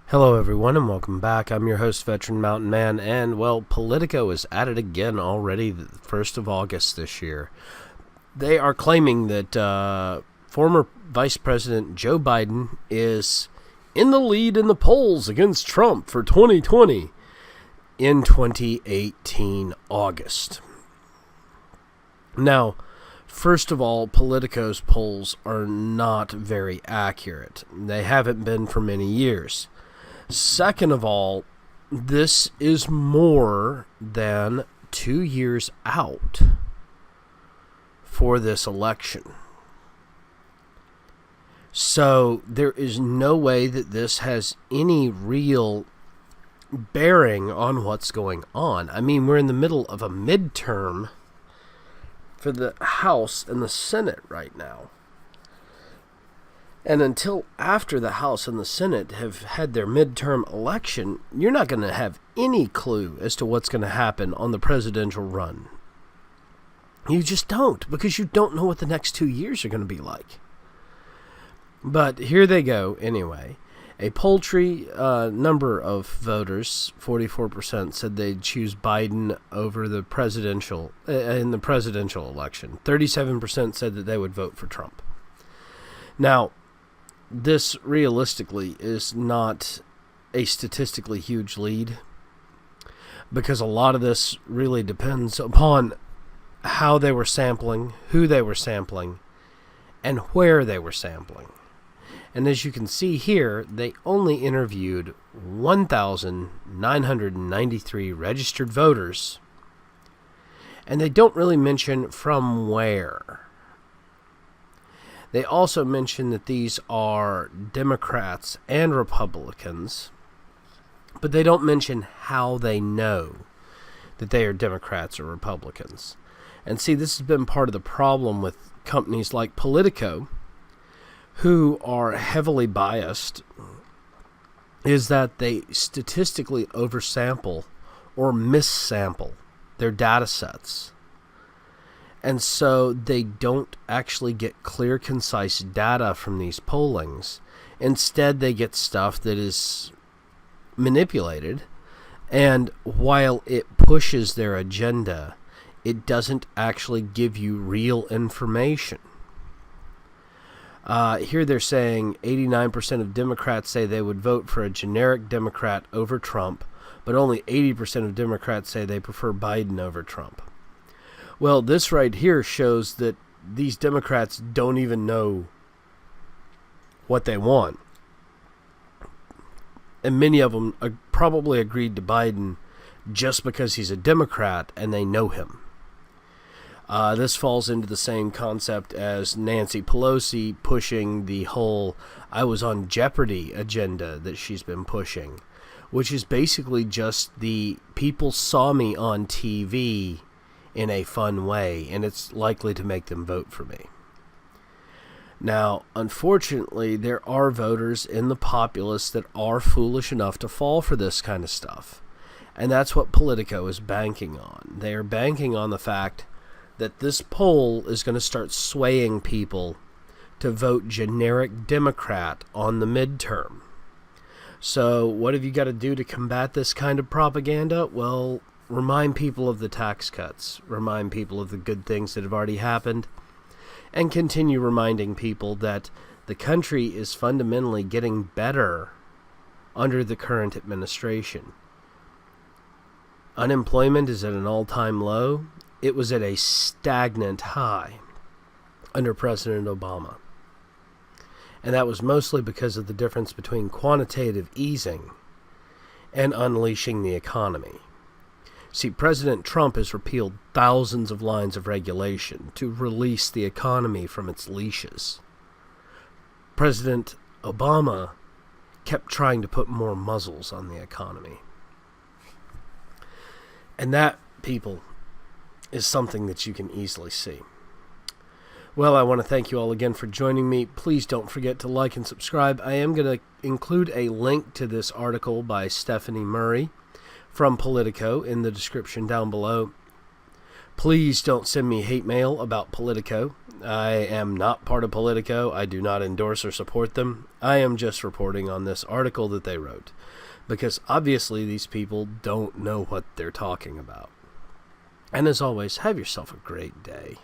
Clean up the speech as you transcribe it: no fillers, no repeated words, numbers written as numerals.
Hello everyone and welcome back. I'm your host, Veteran Mountain Man, and Politico is at it again already the 1st of August this year. They are claiming that former Vice President Joe Biden is in the lead in the polls against Trump for 2020 in 2018 August. Now, first of all, Politico's polls are not very accurate. They haven't been for many years. Second of all, this is more than 2 years out for this election. So there is no way that this has any real bearing on what's going on. I mean, we're in the middle of a midterm for the House and the Senate right now. And until after the House and the Senate have had their midterm election, you're not going to have any clue as to what's going to happen on the presidential run. You just don't, because you don't know what the next 2 years are going to be like. But here they go anyway. A paltry number of voters, 44%, said they'd choose Biden over the presidential in the presidential election. 37% said that they would vote for Trump. Now, this realistically is not a statistically huge lead, because a lot of this really depends upon how they were sampling, who they were sampling, and where they were sampling. And as you can see here, they only interviewed 1,993 registered voters, and they don't really mention from where. They also mention that these are Democrats and Republicans, but they don't mention how they know that they are Democrats or Republicans. And see, this has been part of the problem with companies like Politico, who are heavily biased, is that they statistically oversample or missample their data sets. And so they don't actually get clear, concise data from these pollings. Instead, they get stuff that is manipulated, and while it pushes their agenda, it doesn't actually give you real information. Here they're saying 89% of Democrats say they would vote for a generic Democrat over Trump, but only 80% of Democrats say they prefer Biden over Trump. Well, this right here shows that these Democrats don't even know what they want. And many of them probably agreed to Biden just because he's a Democrat and they know him. This falls into the same concept as Nancy Pelosi pushing the whole "I was on Jeopardy" agenda that she's been pushing, which is basically just the people saw me on TV in a fun way, and it's likely to make them vote for me. Now, unfortunately, there are voters in the populace that are foolish enough to fall for this kind of stuff. And that's what Politico is banking on. They are banking on the fact that this poll is going to start swaying people to vote generic Democrat on the midterm. So what have you got to do to combat this kind of propaganda? Well, remind people of the tax cuts, remind people of the good things that have already happened, and continue reminding people that the country is fundamentally getting better under the current administration. Unemployment is at an all-time low. It was at a stagnant high under President Obama. And that was mostly because of the difference between quantitative easing and unleashing the economy. See, President Trump has repealed thousands of lines of regulation to release the economy from its leashes. President Obama kept trying to put more muzzles on the economy. And that, people, is something that you can easily see. Well, I want to thank you all again for joining me. Please don't forget to like and subscribe. I am going to include a link to this article by Stephanie Murray from Politico in the description down below. Please don't send me hate mail about Politico. I am not part of Politico. I do not endorse or support them. I am just reporting on this article that they wrote, because obviously these people don't know what they're talking about. And as always, have yourself a great day.